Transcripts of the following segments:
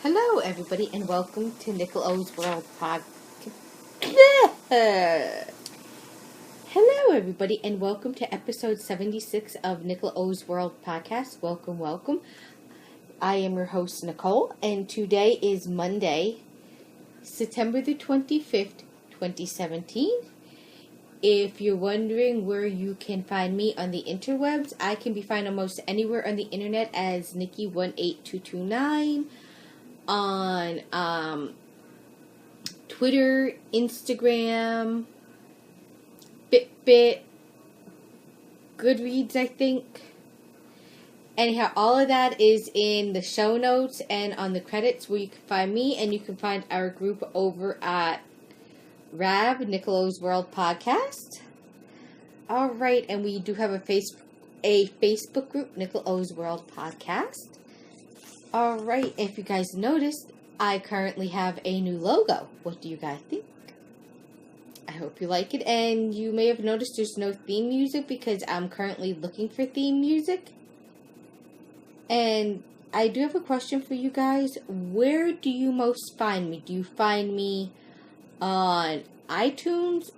Hello, everybody, and welcome to Nickel O's World Podcast. Hello, everybody, and welcome to episode 76 of Nickel O's World Podcast. Welcome, welcome. I am your host, Nicole, and today is Monday, September the 25th, 2017. If you're wondering where you can find me on the interwebs, I can be found almost anywhere on the internet as Nikki18229. On Twitter, Instagram, Fitbit, Goodreads, I think. Anyhow, all of that is in the show notes and on the credits where you can find me, and you can find our group over at RAV, Nicolo's World Podcast. Alright, and we do have a Facebook group, Nicolo's World Podcast. Alright, if you guys noticed, I currently have a new logo. What do you guys think? I hope you like it, and you may have noticed there's no theme music because I'm currently looking for theme music. And I do have a question for you guys. Where do you most find me? Do you find me on iTunes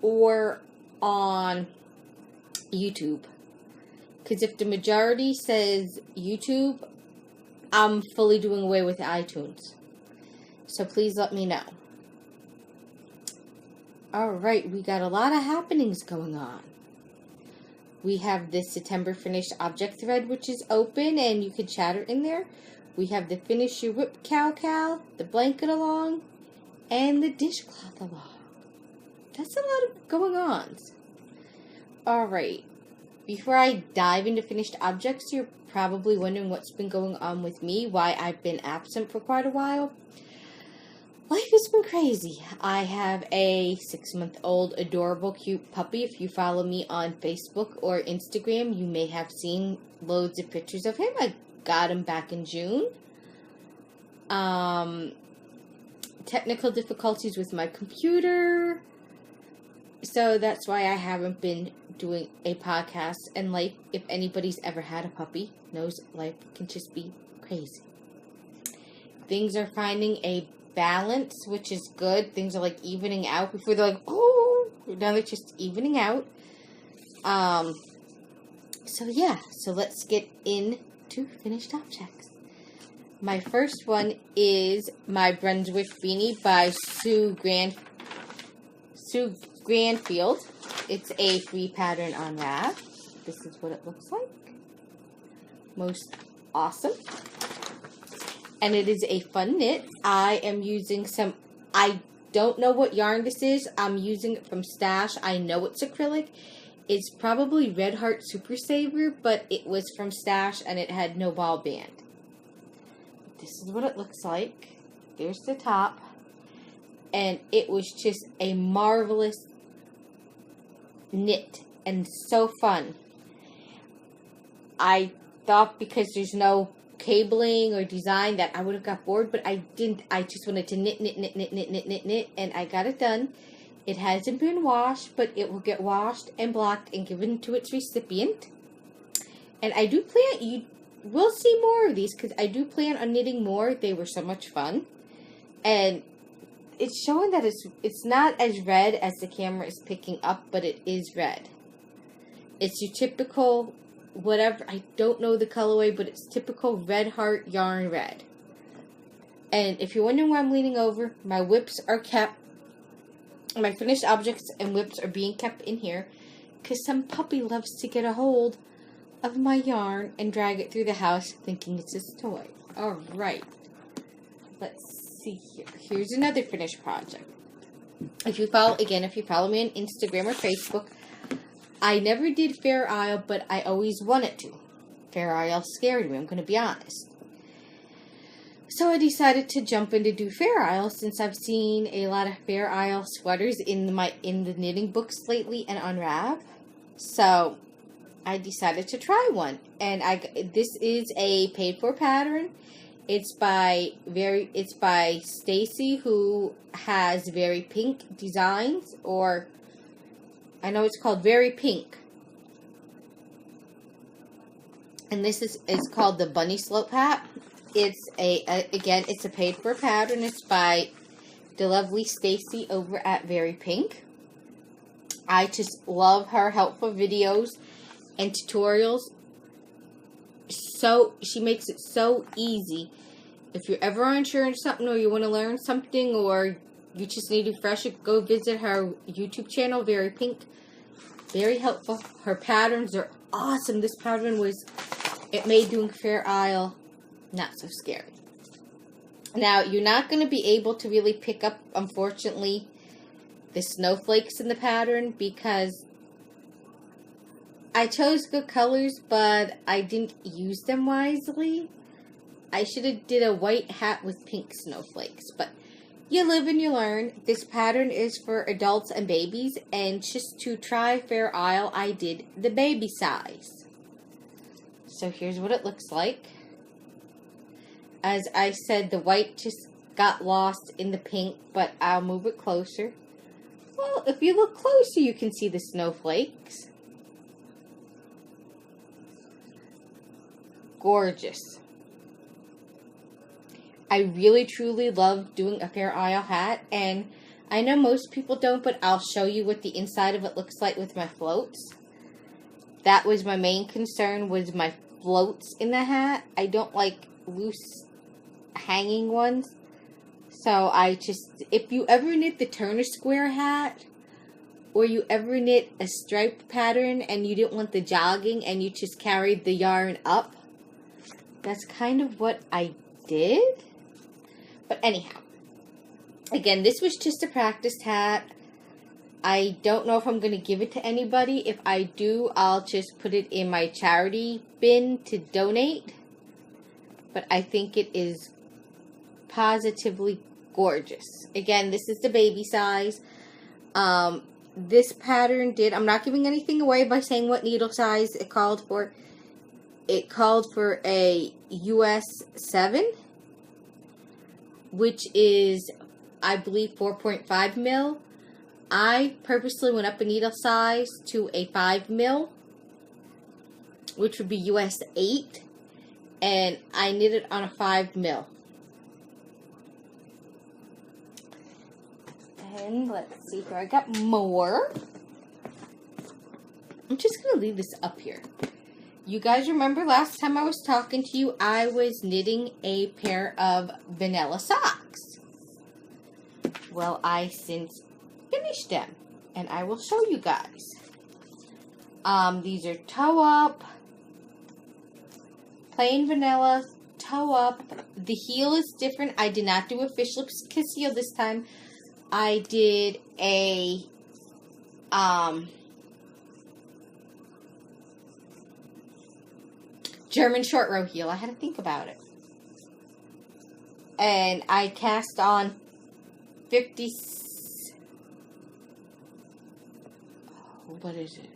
or on YouTube? Because if the majority says YouTube, I'm fully doing away with iTunes. So please let me know. Alright, we got a lot of happenings going on. We have this September Finished Object thread, which is open, and you can chatter in there. We have the Finish Your Whip Cow, the Blanket Along, and the Dishcloth Along. That's a lot of going on. Alright, before I dive into finished objects, you're probably wondering what's been going on with me, why I've been absent for quite a while. Life has been crazy. I have a 6-month-old adorable cute puppy. If you follow me on Facebook or Instagram, you may have seen loads of pictures of him. I got him back in June. Technical difficulties with my computer. So that's why I haven't been doing a podcast. And life, if anybody's ever had a puppy, knows life can just be crazy. Things are finding a balance, which is good. Things are like evening out. Before they're like, oh, now they're just evening out. So yeah, so let's get into finished objects. My first one is my Brunswick beanie by Sue Granfield. It's a free pattern on RAV. This is what it looks like. Most awesome. And it is a fun knit. I am using some, I don't know what yarn this is. I'm using it from Stash. I know it's acrylic. It's probably Red Heart Super Saver, but it was from Stash and it had no ball band. This is what it looks like. There's the top. And it was just a marvelous knit and so fun. I thought because there's no cabling or design that I would have got bored, but I didn't. I just wanted to knit, and I got it done. It hasn't been washed, but it will get washed and blocked and given to its recipient. And I do plan, you will see more of these because I do plan on knitting more. They were so much fun. And it's showing that it's not as red as the camera is picking up, but it is red. It's your typical, whatever, I don't know the colorway, but it's typical Red Heart yarn red. And if you're wondering why I'm leaning over, my whips are kept, my finished objects and whips are being kept in here, because some puppy loves to get a hold of my yarn and drag it through the house thinking it's his toy. Alright. Let's see here. Here's another finished project. If you follow me on Instagram or Facebook, I never did Fair Isle, but I always wanted to. Fair Isle scared me, I'm going to be honest. So I decided to jump in to do Fair Isle since I've seen a lot of Fair Isle sweaters in the knitting books lately and on RAV. So I decided to try one. And this is a paid for pattern. It's by Stacy, who has Very Pink Designs, or I know it's called Very Pink. And this is called the Bunny Slope Hat. It's again, it's a paid for pattern. It's by the lovely Stacy over at Very Pink. I just love her helpful videos and tutorials. So she makes it so easy. If you're ever unsure of something, or you want to learn something, or you just need to refresh it, go visit her YouTube channel, Very Pink. Very helpful. Her patterns are awesome. This pattern it made doing Fair Isle not so scary. Now, you're not going to be able to really pick up, unfortunately, the snowflakes in the pattern, because I chose good colors, but I didn't use them wisely. I should have did a white hat with pink snowflakes, but you live and you learn. This pattern is for adults and babies, and just to try Fair Isle, I did the baby size. So here's what it looks like. As I said, the white just got lost in the pink, but I'll move it closer. Well, if you look closer, you can see the snowflakes. Gorgeous. I really, truly love doing a Fair Isle hat, and I know most people don't, but I'll show you what the inside of it looks like with my floats. That was my main concern, was my floats in the hat. I don't like loose hanging ones. So if you ever knit the Turner Square hat, or you ever knit a striped pattern and you didn't want the jogging and you just carried the yarn up, that's kind of what I did. But anyhow, again, this was just a practice hat. I don't know if I'm going to give it to anybody. If I do, I'll just put it in my charity bin to donate. But I think it is positively gorgeous. Again, this is the baby size. This pattern I'm not giving anything away by saying what needle size it called for. It called for a US 7, which is, I believe, 4.5 mil. I purposely went up a needle size to a 5 mil, which would be US 8, and I knitted on a 5 mil. And let's see here, I got more. I'm just going to leave this up here. You guys remember last time I was talking to you, I was knitting a pair of vanilla socks. Well, I since finished them, and I will show you guys. These are toe up, plain vanilla, toe up. The heel is different. I did not do a fish lips kiss heel this time. I did a German short row heel. I had to think about it. And I cast on 50... what is it?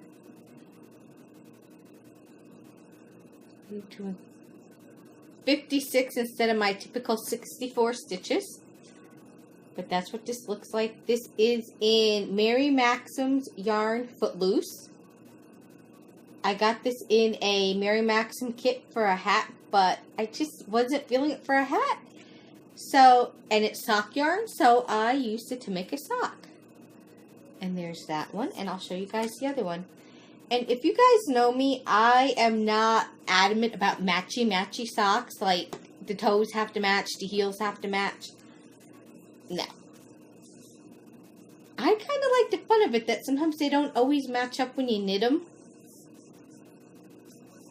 56 instead of my typical 64 stitches. But that's what this looks like. This is in Mary Maxim's yarn Footloose. I got this in a Mary Maxim kit for a hat, but I just wasn't feeling it for a hat. So, and it's sock yarn, so I used it to make a sock. And there's that one, and I'll show you guys the other one. And if you guys know me, I am not adamant about matchy socks, like the toes have to match, the heels have to match. No. I kind of like the fun of it that sometimes they don't always match up when you knit them.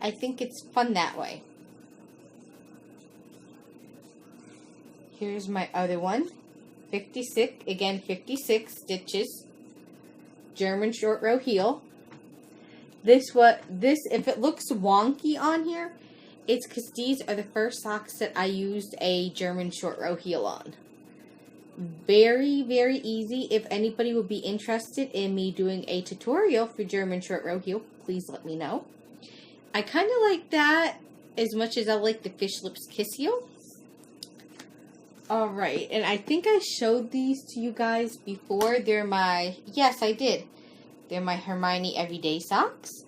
I think it's fun that way. Here's my other one. 56, again 56 stitches. German short row heel. If it looks wonky on here, it's because these are the first socks that I used a German short row heel on. Very, very easy. If anybody would be interested in me doing a tutorial for German short row heel, please let me know. I kind of like that as much as I like the fish lips kiss heel. Alright, and I think I showed these to you guys before. Yes, I did. They're my Hermione Everyday Socks.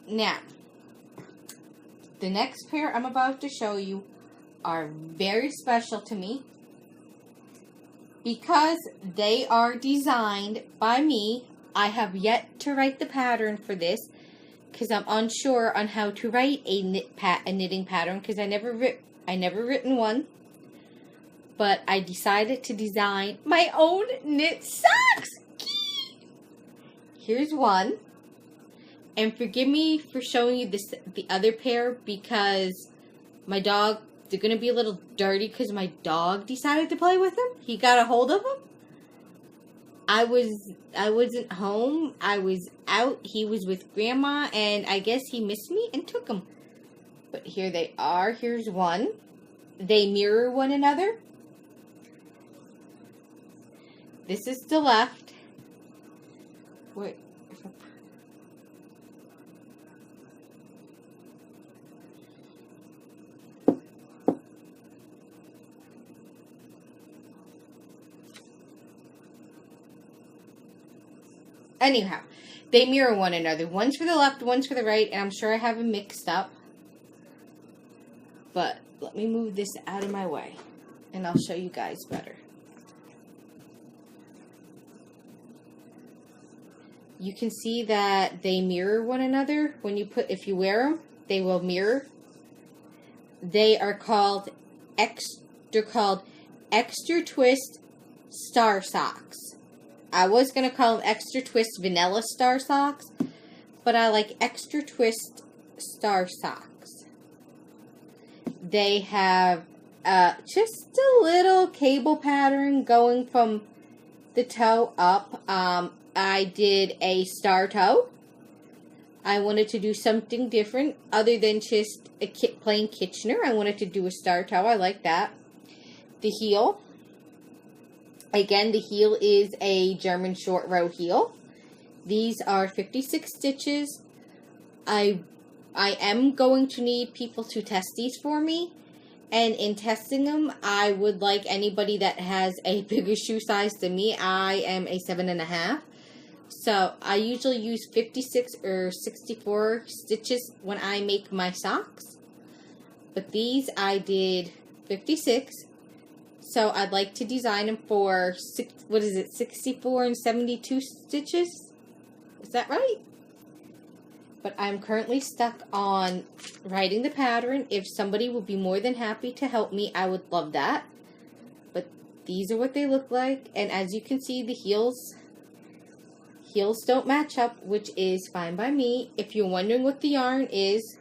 Now, the next pair I'm about to show you are very special to me because they are designed by me. I have yet to write the pattern for this because I'm unsure on how to write a knitting pattern because I never written one. But I decided to design my own knit socks. Here's one. And forgive me for showing you the other pair because my dog, they're going to be a little dirty because my dog decided to play with them. He got a hold of them. I wasn't home. I was out. He was with Grandma, and I guess he missed me and took them. But here they are. Here's one. They mirror one another. This is the left. Wait. Anyhow, they mirror one another. One's for the left, one's for the right, and I'm sure I have them mixed up. But let me move this out of my way, and I'll show you guys better. You can see that they mirror one another. If you wear them, they will mirror. They are called Extra Twist Star Socks. I was going to call them Extra Twist Vanilla Star Socks, but I like Extra Twist Star Socks. They have just a little cable pattern going from the toe up. I did a star toe. I wanted to do something different other than just a plain Kitchener. I wanted to do a star toe. I like that. The heel. Again, the heel is a German short row heel. These are 56 stitches. I am going to need people to test these for me. And in testing them, I would like anybody that has a bigger shoe size than me. I am a 7.5. So I usually use 56 or 64 stitches when I make my socks. But these I did 56. So I'd like to design them for, 64 and 72 stitches? Is that right? But I'm currently stuck on writing the pattern. If somebody would be more than happy to help me, I would love that. But these are what they look like. And as you can see, the heels don't match up, which is fine by me. If you're wondering what the yarn is,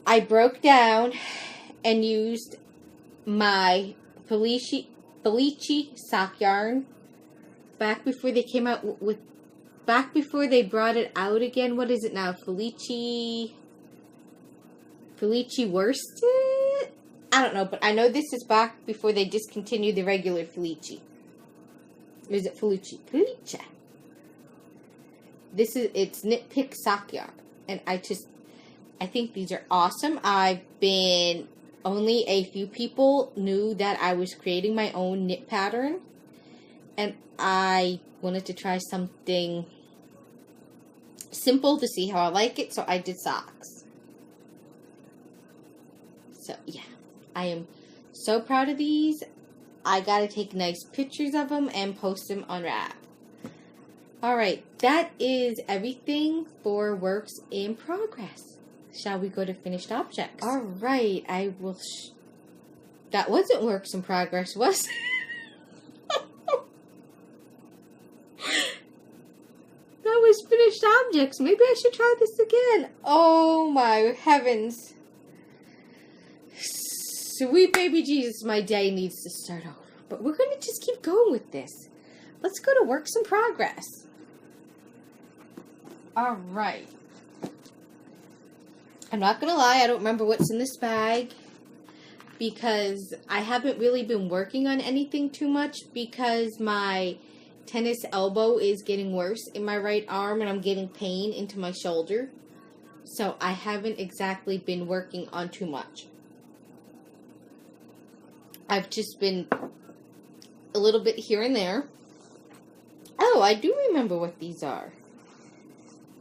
I broke down and used my Felici sock yarn back before they came out back before they brought it out again. What is it now? Felici worsted? I don't know, but I know this is back before they discontinued the regular Felici. Or is it Felici? Felici. It's Knit Pick sock yarn. And I think these are awesome. Only a few people knew that I was creating my own knit pattern. And I wanted to try something simple to see how I like it. So I did socks. So yeah, I am so proud of these. I gotta take nice pictures of them and post them on Rap. Alright, that is everything for works in progress. Shall we go to finished objects? Alright, I will... That wasn't works in progress, was it? That was finished objects. Maybe I should try this again. Oh my heavens. Sweet baby Jesus, my day needs to start over. But we're going to just keep going with this. Let's go to works in progress. Alright. I'm not going to lie, I don't remember what's in this bag. Because I haven't really been working on anything too much. Because my tennis elbow is getting worse in my right arm. And I'm getting pain into my shoulder. So I haven't exactly been working on too much. I've just been a little bit here and there. Oh, I do remember what these are.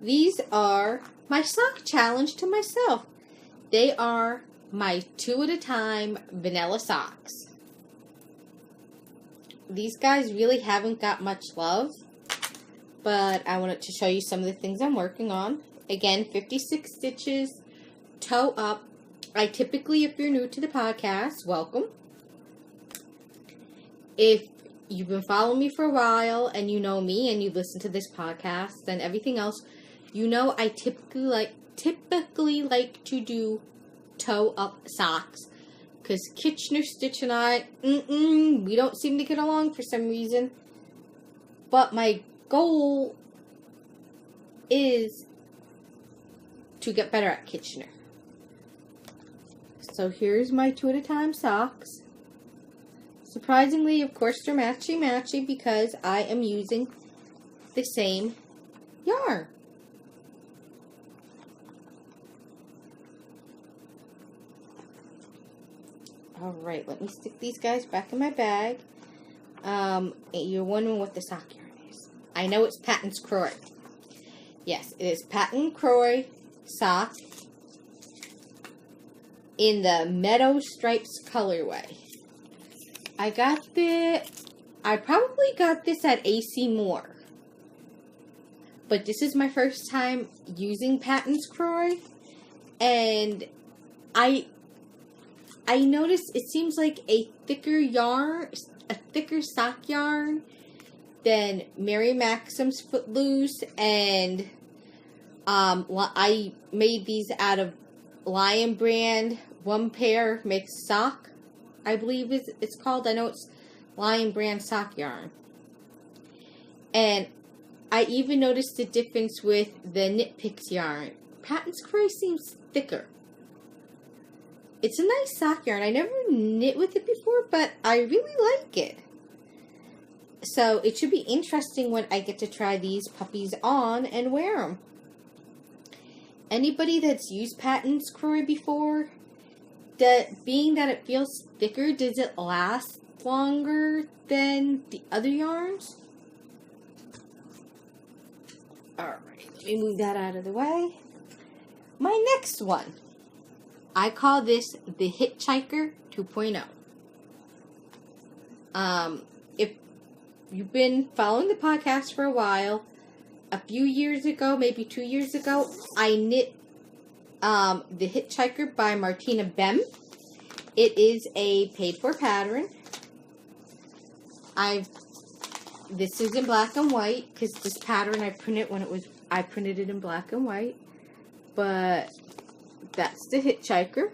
These are my sock challenge to myself. They are my 2 at a time vanilla socks. These guys really haven't got much love, but I wanted to show you some of the things I'm working on. Again, 56 stitches, toe up. I typically, if you're new to the podcast, welcome. If you've been following me for a while and you know me and you listen to this podcast and everything else, you know I typically like to do toe up socks. Because Kitchener Stitch and I, we don't seem to get along for some reason. But my goal is to get better at Kitchener. So here's my 2 at a time socks. Surprisingly, of course, they're matchy-matchy because I am using the same yarn. Alright, let me stick these guys back in my bag. You're wondering what the sock yarn is. I know it's Patton's Croy. Yes, it is Patton Croy sock in the Meadow Stripes colorway. I probably got this at AC Moore. But this is my first time using Patton's Croy. And I noticed it seems like a thicker sock yarn than Mary Maxim's Footloose, and I made these out of Lion brand one pair mixed sock, I believe it's called. I know it's Lion brand sock yarn. And I even noticed the difference with the Knit Picks yarn. Patton's Croy seems thicker. It's a nice sock yarn. I never knit with it before, but I really like it. So it should be interesting when I get to try these puppies on and wear them. Anybody that's used Patton's Croy before, being that it feels thicker, does it last longer than the other yarns? Alright, let me move that out of the way. My next one. I call this the Hitchhiker 2.0. If you've been following the podcast for a while, a few years ago, maybe 2 years ago, I knit the Hitchiker by Martina Bem. It is a paid-for pattern. This is in black and white because this pattern I printed it in black and white, but that's the Hitchiker.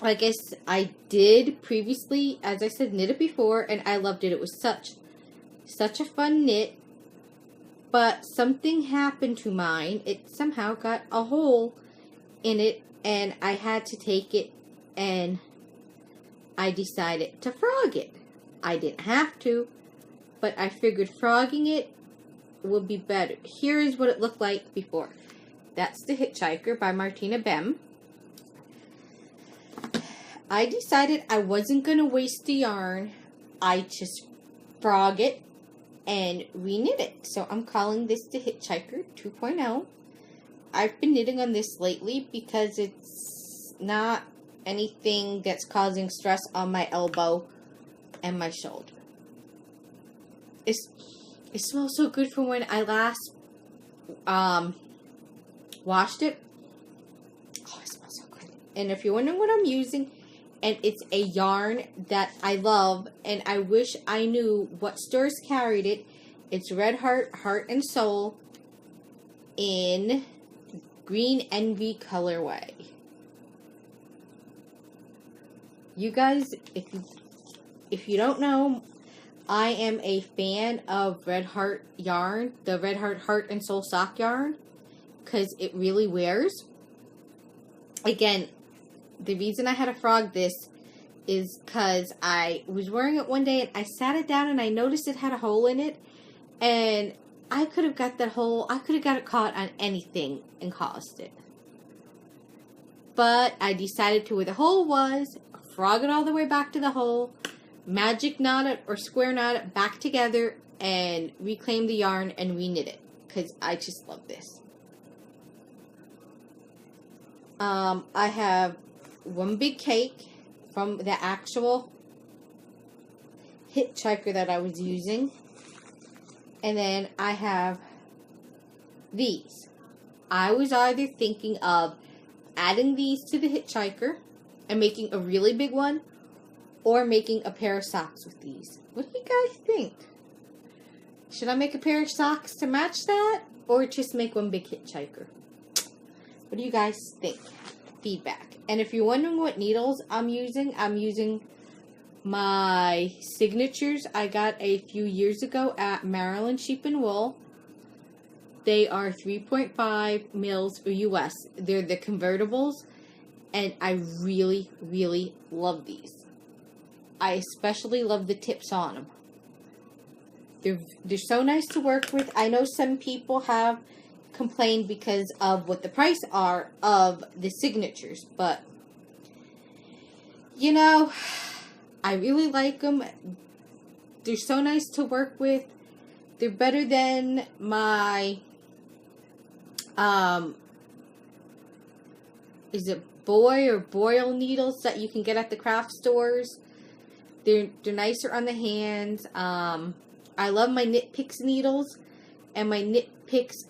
I guess I did previously, as I said, knit it before, and I loved it. It was such a fun knit, but something happened to mine. It somehow got a hole in it, and I had to take it, and I decided to frog it. I didn't have to, but I figured frogging it would be better. Here is what it looked like before. That's the Hitchiker by Martina Bem. I decided I wasn't going to waste the yarn. I just frog it and reknit it. So I'm calling this the Hitchiker 2.0. I've been knitting on this lately because it's not anything that's causing stress on my elbow and my shoulder. It smells so good from when I last washed it. Oh, it smells so good. And if you're wondering what I'm using, and it's a yarn that I love, and I wish I knew what stores carried it. It's Red Heart, Heart and Soul in Green Envy colorway. You guys, if you don't know, I am a fan of Red Heart yarn, the Red Heart, Heart and Soul sock yarn, because it really wears. Again, the reason I had to frog this is because I was wearing it one day and I sat it down and I noticed it had a hole in it, and I could have got that hole, I could have got it caught on anything and caused it. But I decided to, where the hole was, frog it all the way back to the hole, magic knot it or square knot it back together, and reclaim the yarn and reknit it, because I just love this. I have one big cake from the actual Hitchiker that I was using. And then I have these. I was either thinking of adding these to the Hitchiker and making a really big one, or making a pair of socks with these. What do you guys think? Should I make a pair of socks to match that, or just make one big Hitchiker? What do you guys think? Feedback. And if you're wondering what needles I'm using my signatures I got a few years ago at Maryland Sheep and Wool. They are 3.5 mils for US. They're the convertibles, and I really, really love these. I especially love the tips on them. They're so nice to work with. I know some people have complained because of what the price are of the signatures, but you know, I really like them. They're so nice to work with. They're better than my is it boy or boil needles that you can get at the craft stores. They're nicer on the hands. I love my Knit Picks needles and my Knit Picks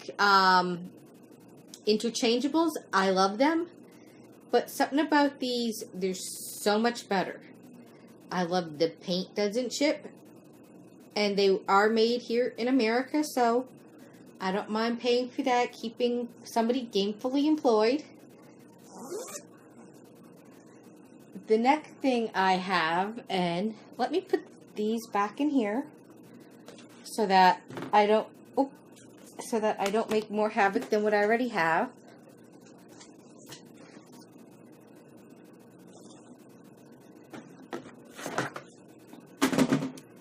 interchangeables. I love them. But something about these, they're so much better. I love the paint doesn't chip. And they are made here in America, so I don't mind paying for that, keeping somebody gainfully employed. The next thing I have, and let me put these back in here so that I don't make more havoc than what I already have.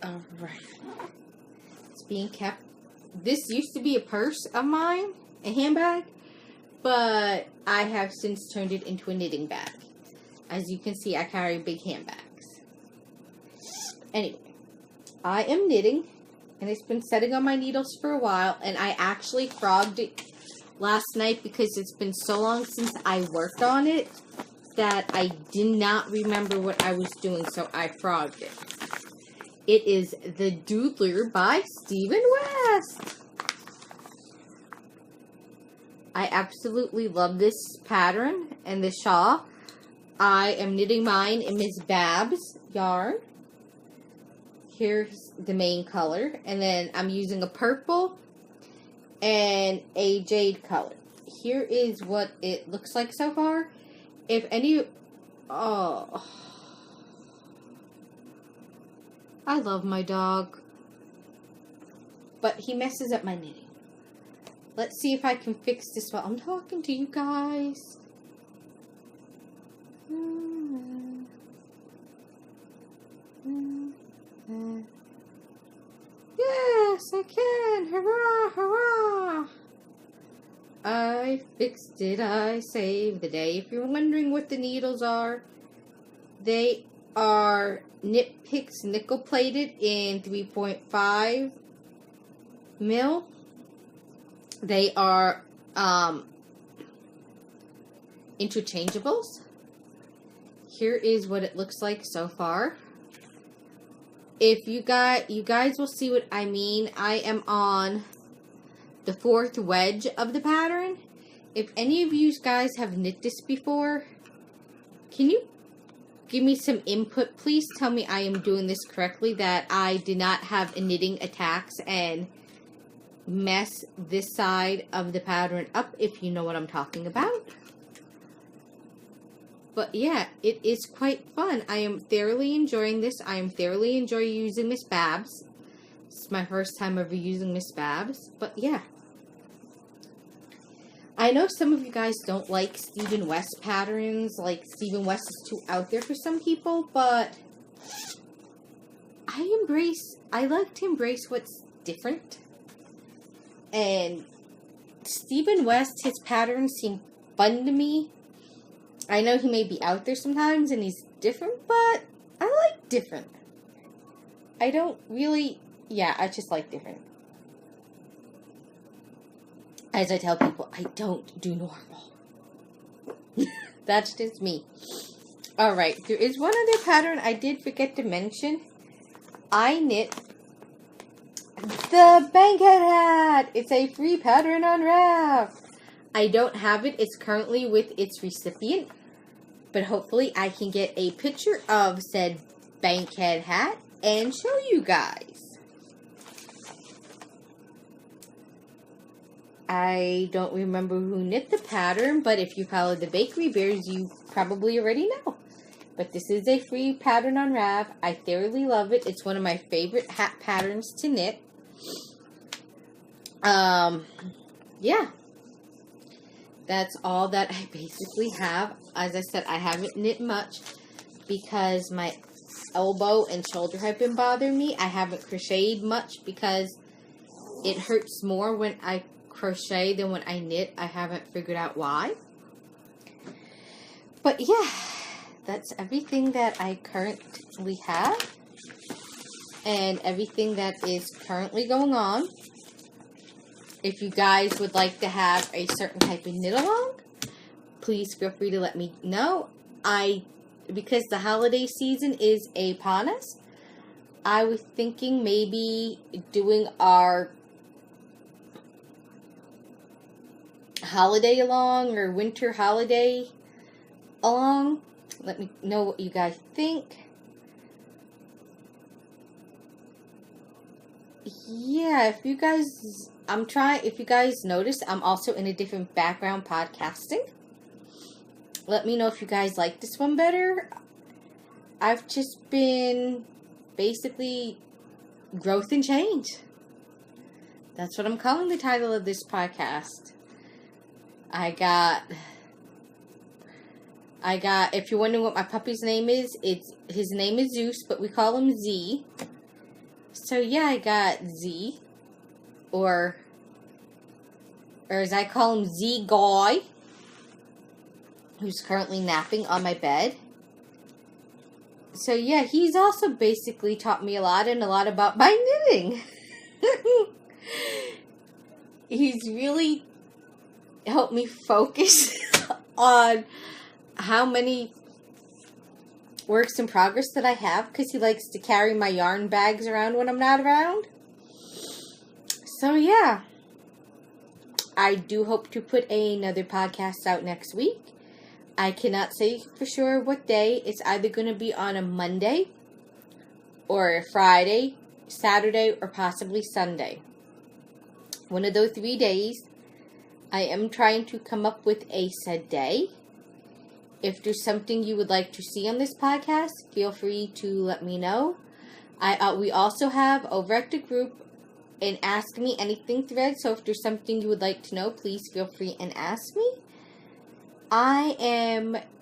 All right. It's being kept. This used to be a purse of mine, a handbag, but I have since turned it into a knitting bag. As you can see, I carry big handbags. Anyway, I am knitting, and it's been setting on my needles for a while, and I actually frogged it last night because it's been so long since I worked on it that I did not remember what I was doing, so I frogged it. It is the Doodler by Stephen West. I absolutely love this pattern and this shawl. I am knitting mine in Miss Babs yarn. Here's the main color. And then I'm using a purple and a jade color. Here is what it looks like so far. If any... Oh... I love my dog. But he messes up my knitting. Let's see if I can fix this while I'm talking to you guys. Yes, I can. Hurrah, hurrah. I fixed it. I saved the day. If you're wondering what the needles are, they are Knit Picks nickel plated in 3.5 mil. They are interchangeables. Here is what it looks like so far. If you guys will see what I mean. I am on the 4th wedge of the pattern. If any of you guys have knit this before, can you give me some input? Please tell me I am doing this correctly, that I did not have a knitting attacks and mess this side of the pattern up, if you know what I'm talking about. But yeah, it is quite fun. I am thoroughly enjoying this. I am thoroughly enjoying using Miss Babs. It's my first time ever using Miss Babs. But yeah. I know some of you guys don't like Stephen West patterns. Like, Stephen West is too out there for some people. But I like to embrace what's different. And Stephen West, his patterns seem fun to me. I know he may be out there sometimes and he's different, but I like different. I don't really, I just like different. As I tell people, I don't do normal. That's just me. Alright, there is one other pattern I did forget to mention. I knit the Bankhead hat. It's a free pattern on Rav. I don't have it. It's currently with its recipient. But hopefully I can get a picture of said Bankhead hat and show you guys. I don't remember who knit the pattern, but if you follow the Bakery Bears, you probably already know. But this is a free pattern on Rav. I thoroughly love it. It's one of my favorite hat patterns to knit. Yeah. That's all that I basically have. As I said, I haven't knit much because my elbow and shoulder have been bothering me. I haven't crocheted much because it hurts more when I crochet than when I knit. I haven't figured out why. But yeah, that's everything that I currently have and everything that is currently going on. If you guys would like to have a certain type of knit along, please feel free to let me know. Because the holiday season is upon us, I was thinking maybe doing our holiday along or winter holiday along. Let me know what you guys think. Yeah, if you guys notice, I'm also in a different background podcasting. Let me know if you guys like this one better. I've just been basically growth and change. That's what I'm calling the title of this podcast. If you're wondering what my puppy's name is, his name is Zeus, but we call him Z. So yeah, I got Z, or as I call him, Z Guy, who's currently napping on my bed. So yeah, he's also basically taught me a lot about my knitting. He's really helped me focus on how many works in progress that I have, because he likes to carry my yarn bags around when I'm not around. So yeah, I do hope to put another podcast out next week. I cannot say for sure what day. It's either going to be on a Monday or a Friday, Saturday, or possibly Sunday. One of those 3 days. I am trying to come up with a said day. If there's something you would like to see on this podcast, feel free to let me know. We also have over at the group an Ask Me Anything thread, so if there's something you would like to know, please feel free and ask me.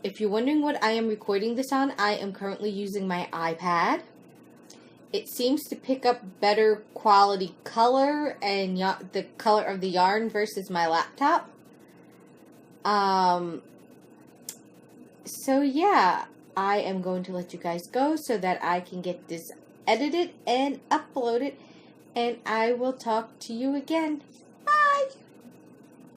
If you're wondering what I am recording this on, I am currently using my iPad. It seems to pick up better quality color and the color of the yarn versus my laptop. So yeah, I am going to let you guys go so that I can get this edited and uploaded, and I will talk to you again